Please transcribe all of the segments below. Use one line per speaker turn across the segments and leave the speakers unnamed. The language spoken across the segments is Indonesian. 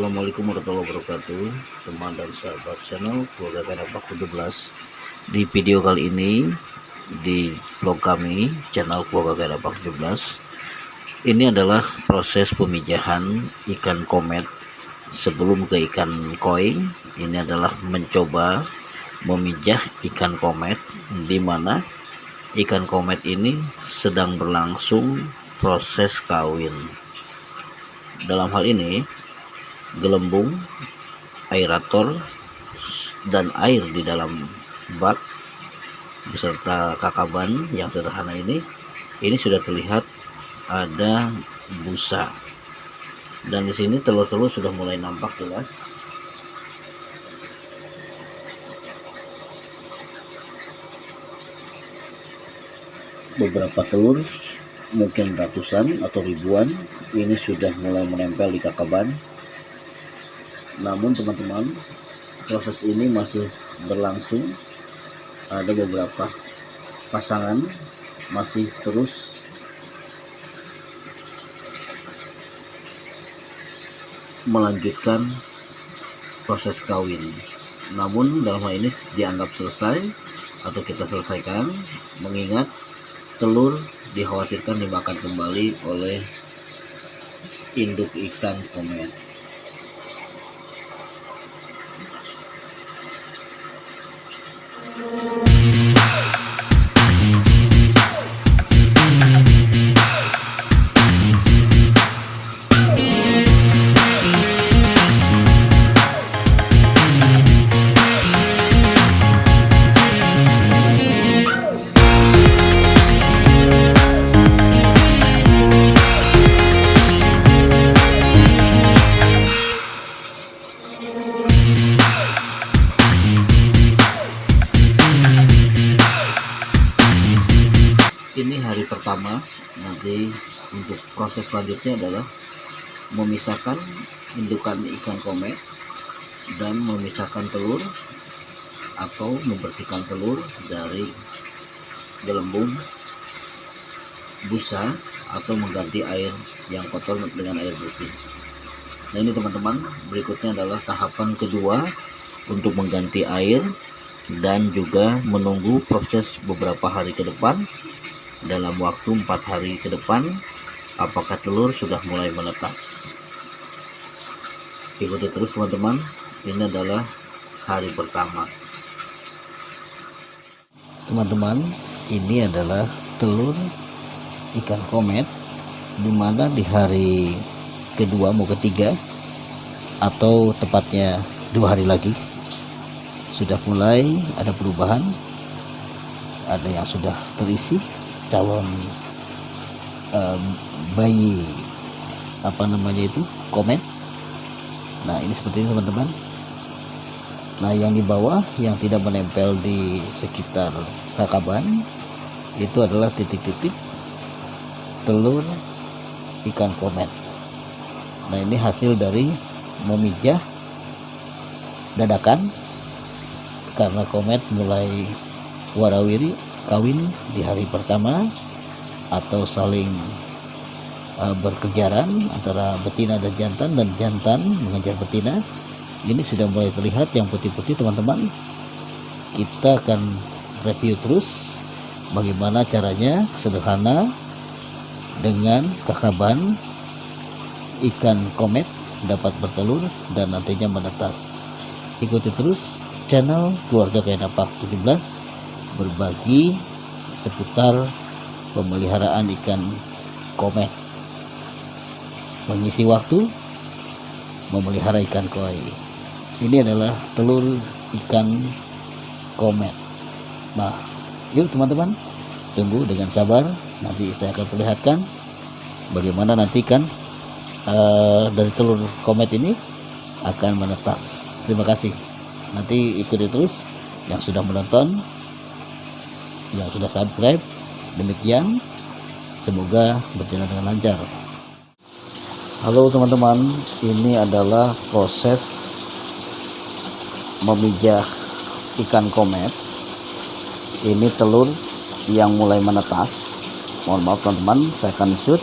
Assalamualaikum warahmatullahi wabarakatuh, teman dan sahabat channel Keluarga Kanapak 17. Di video kali ini di vlog kami channel Keluarga Kanapak 17, ini adalah proses pemijahan ikan komet sebelum ke ikan koi. Ini adalah mencoba memijah ikan komet, di mana ikan komet ini sedang berlangsung proses kawin. Dalam hal ini gelembung, aerator, dan air di dalam bak beserta kakaban yang sederhana ini sudah terlihat ada busa, dan di sini telur-telur sudah mulai nampak jelas. Beberapa telur, mungkin ratusan atau ribuan, ini sudah mulai menempel di kakaban. Namun teman-teman, proses ini masih berlangsung. Ada beberapa pasangan masih terus melanjutkan proses kawin. Namun dalam hal ini dianggap selesai atau kita selesaikan, mengingat telur dikhawatirkan dimakan kembali oleh induk ikan komet. Ini hari pertama. Nanti untuk proses selanjutnya adalah memisahkan indukan ikan komet dan memisahkan telur atau membersihkan telur dari gelembung, busa, atau mengganti air yang kotor dengan air bersih. Nah, ini teman-teman, berikutnya adalah tahapan kedua untuk mengganti air dan juga menunggu proses beberapa hari ke depan. Dalam waktu 4 hari ke depan, apakah telur sudah mulai menetas. Ikuti terus teman-teman. Ini adalah hari pertama. Teman-teman, ini adalah telur ikan komet, dimana di hari kedua mau ketiga, atau tepatnya 2 hari lagi, sudah mulai ada perubahan. Ada yang sudah terisi calon bayi komet. Nah, ini seperti ini teman-teman. Nah, yang di bawah yang tidak menempel di sekitar kakaban itu adalah titik-titik telur ikan komet. Nah, ini hasil dari memijah dadakan karena komet mulai warawiri kawin di hari pertama, atau saling berkejaran antara betina dan jantan mengejar betina. Ini sudah mulai terlihat yang putih-putih teman-teman. Kita akan review terus bagaimana caranya sederhana dengan kakaban ikan komet dapat bertelur dan nantinya menetas. Ikuti terus channel Keluarga Kanapak 17 berbagi seputar pemeliharaan ikan komet, mengisi waktu memelihara ikan koi. Ini adalah telur ikan komet. Nah, yuk teman-teman, tunggu dengan sabar. Nanti saya akan perlihatkan bagaimana nanti ikan dari telur komet ini akan menetas. Terima kasih. Nanti ikuti terus yang sudah menonton, yang sudah subscribe. Demikian, semoga berjalan dengan lancar. Halo teman-teman, ini adalah proses memijah ikan komet. Ini telur yang mulai menetas. Mohon maaf teman-teman, saya akan shoot.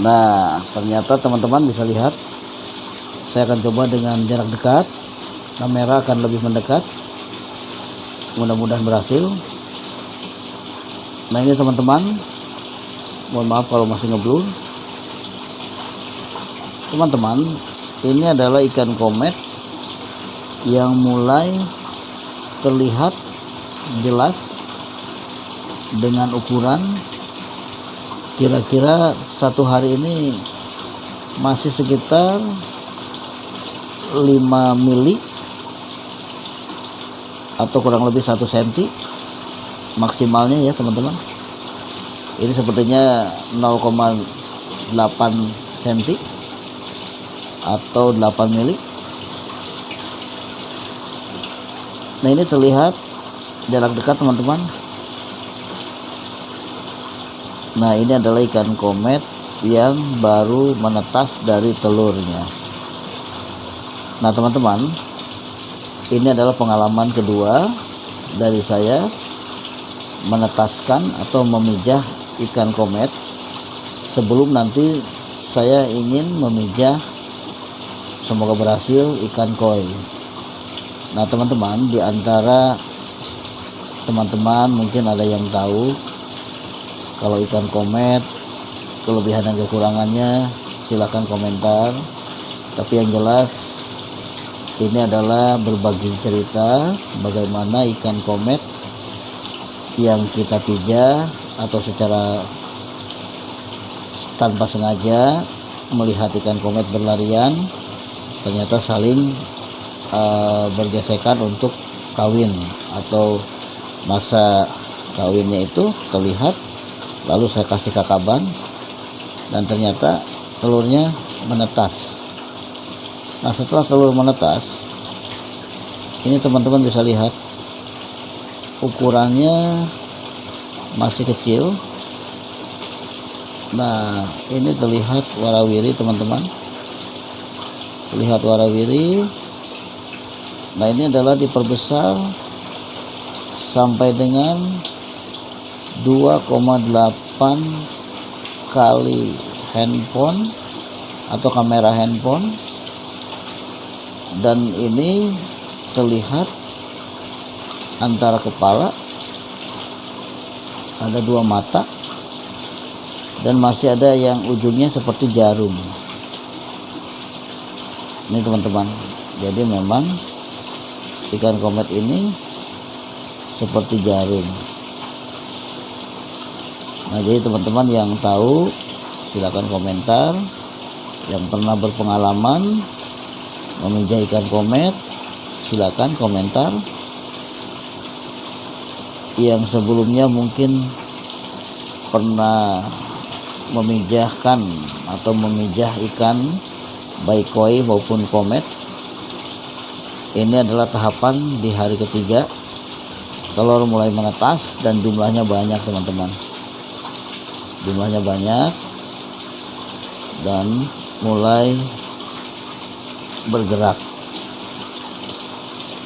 Nah, ternyata teman-teman bisa lihat Saya akan coba dengan jarak dekat, kamera akan lebih mendekat, mudah-mudahan berhasil. Nah ini teman-teman, mohon maaf kalau masih ngeblur. Teman-teman, ini adalah ikan komet yang mulai terlihat jelas dengan ukuran kira-kira satu hari ini masih sekitar 5 mili atau kurang lebih 1 cm maksimalnya ya teman-teman. Ini sepertinya 0,8 cm atau 8 mili. Nah ini terlihat jarak dekat teman-teman. Nah ini adalah ikan komet yang baru menetas dari telurnya. Nah teman-teman, ini adalah pengalaman kedua dari saya menetaskan atau memijah ikan komet. Sebelum nanti saya ingin memijah, semoga berhasil, ikan koi. Nah teman-teman, di antara teman-teman mungkin ada yang tahu kalau ikan komet kelebihan dan kekurangannya, silahkan komentar. Tapi yang jelas ini adalah berbagi cerita bagaimana ikan komet yang kita pijah atau secara tanpa sengaja melihat ikan komet berlarian ternyata saling bergesekan untuk kawin, atau masa kawinnya itu terlihat. Lalu saya kasih kakaban dan ternyata telurnya menetas. Nah setelah telur menetas, ini teman-teman bisa lihat ukurannya masih kecil. Nah ini terlihat warawiri teman-teman, terlihat warawiri. Nah ini adalah diperbesar sampai dengan 2,8 kali handphone atau kamera handphone, dan ini terlihat antara kepala ada 2 mata dan masih ada yang ujungnya seperti jarum. Ini teman-teman, jadi memang ikan komet ini seperti jarum. Nah jadi teman-teman yang tahu silakan komentar. Yang pernah berpengalaman memijah ikan komet silakan komentar. Yang sebelumnya mungkin pernah memijahkan atau memijah ikan baik koi maupun komet, ini adalah tahapan di hari ketiga. Telur mulai menetas dan jumlahnya banyak teman-teman, jumlahnya banyak dan mulai bergerak.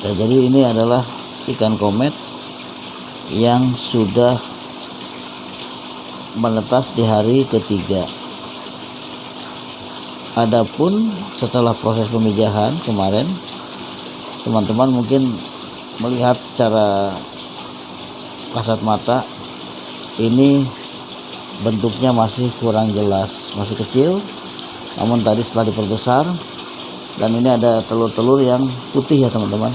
Nah, jadi ini adalah ikan komet yang sudah menetas di hari ketiga. Adapun setelah proses pemijahan kemarin, teman-teman mungkin melihat secara kasat mata ini bentuknya masih kurang jelas, masih kecil. Namun tadi setelah diperbesar, dan ini ada telur-telur yang putih ya teman-teman.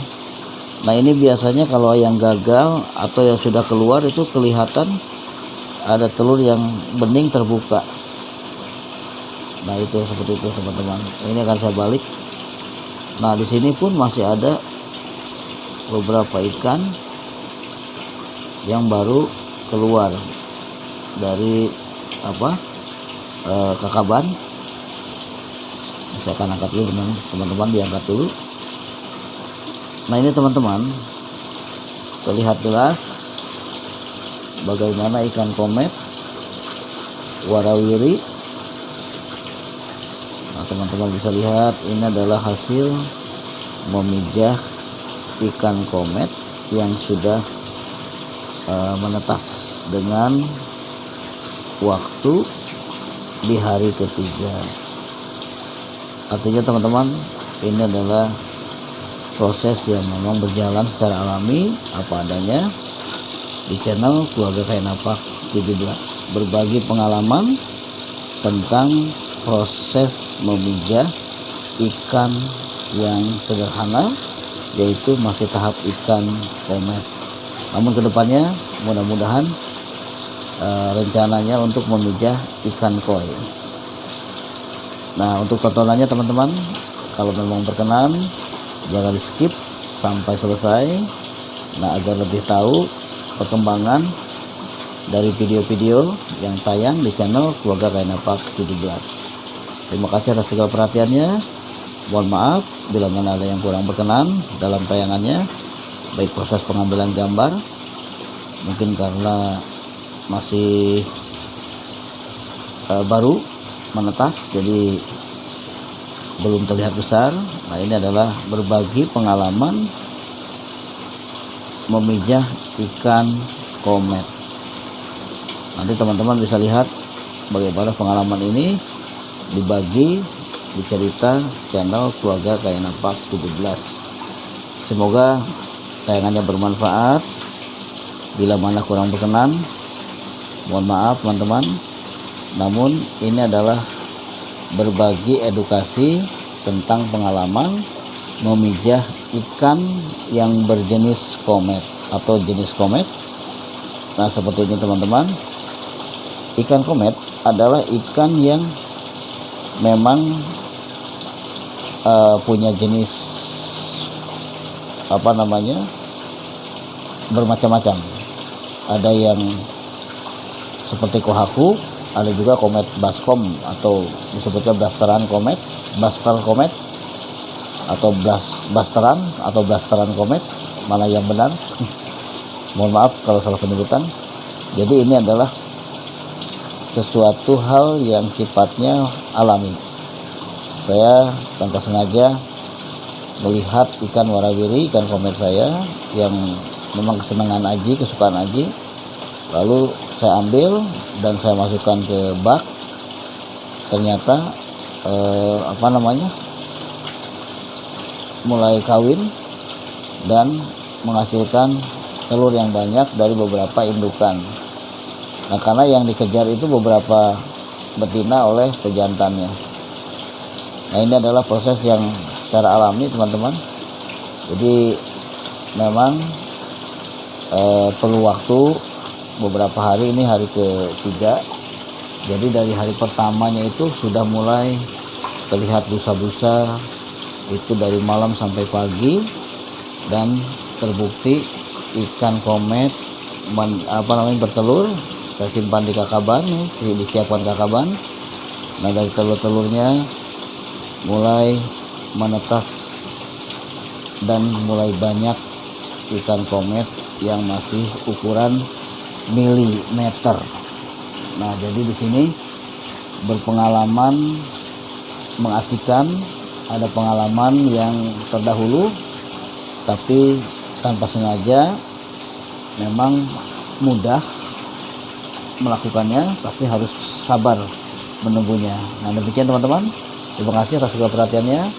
Nah ini biasanya kalau yang gagal atau yang sudah keluar itu kelihatan ada telur yang bening terbuka. Nah itu seperti itu teman-teman. Ini akan saya balik. Nah di sini pun masih ada beberapa ikan yang baru keluar dari kakaban. Saya akan angkat dulu teman-teman, diangkat dulu. Nah ini teman-teman, terlihat jelas bagaimana ikan komet warawiri. Nah teman-teman bisa lihat ini adalah hasil memijah ikan komet yang sudah menetas dengan waktu di hari ketiga. Artinya teman-teman ini adalah proses yang memang berjalan secara alami apa adanya di channel Keluarga Kain Napak 17, berbagi pengalaman tentang proses memijah ikan yang sederhana, yaitu masih tahap ikan komet. Namun kedepannya mudah-mudahan rencananya untuk memijah ikan koi. Nah, untuk tontonannya teman-teman, kalau memang berkenan jangan di skip sampai selesai. Nah, agar lebih tahu perkembangan dari video-video yang tayang di channel Keluarga Kain Napak 17. Terima kasih atas segala perhatiannya. Mohon maaf bila mana ada yang kurang berkenan dalam tayangannya, baik proses pengambilan gambar, mungkin karena masih baru menetas jadi belum terlihat besar. Nah, ini adalah berbagi pengalaman memijah ikan komet. Nanti teman-teman bisa lihat bagaimana pengalaman ini dibagi di cerita channel Keluarga Kain Napak 17. Semoga tayangannya bermanfaat. Bila mana kurang berkenan, mohon maaf teman-teman. Namun ini adalah berbagi edukasi tentang pengalaman memijah ikan yang berjenis komet atau jenis komet. Nah, seperti ini teman-teman. Ikan komet adalah ikan yang memang punya jenis bermacam-macam. Ada yang seperti kohaku, ada juga komet baskom atau disebutnya blasteran komet, blaster komet atau blasteran komet, mana yang benar? Mohon maaf kalau salah penyebutan. Jadi ini adalah sesuatu hal yang sifatnya alami. Saya tanpa sengaja melihat ikan warawiri, ikan komet saya yang memang kesukaan Aji, lalu saya ambil dan saya masukkan ke bak. Ternyata mulai kawin dan menghasilkan telur yang banyak dari beberapa indukan. Nah, karena yang dikejar itu beberapa betina oleh pejantannya. Nah, ini adalah proses yang secara alami teman-teman. Jadi memang perlu waktu beberapa hari. Ini hari ketiga. Jadi dari hari pertamanya itu sudah mulai terlihat busa-busa itu dari malam sampai pagi, dan terbukti ikan komet bertelur. Saya simpan di kakaban, disiapkan kakaban. Nah, dari telur-telurnya mulai menetas dan mulai banyak ikan komet yang masih ukuran milimeter. Nah, jadi di sini berpengalaman mengasihkan, ada pengalaman yang terdahulu tapi tanpa sengaja, memang mudah melakukannya tapi harus sabar menunggunya. Nah, demikian teman-teman, terima kasih atas segala perhatiannya.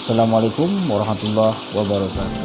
Assalamualaikum warahmatullahi wabarakatuh.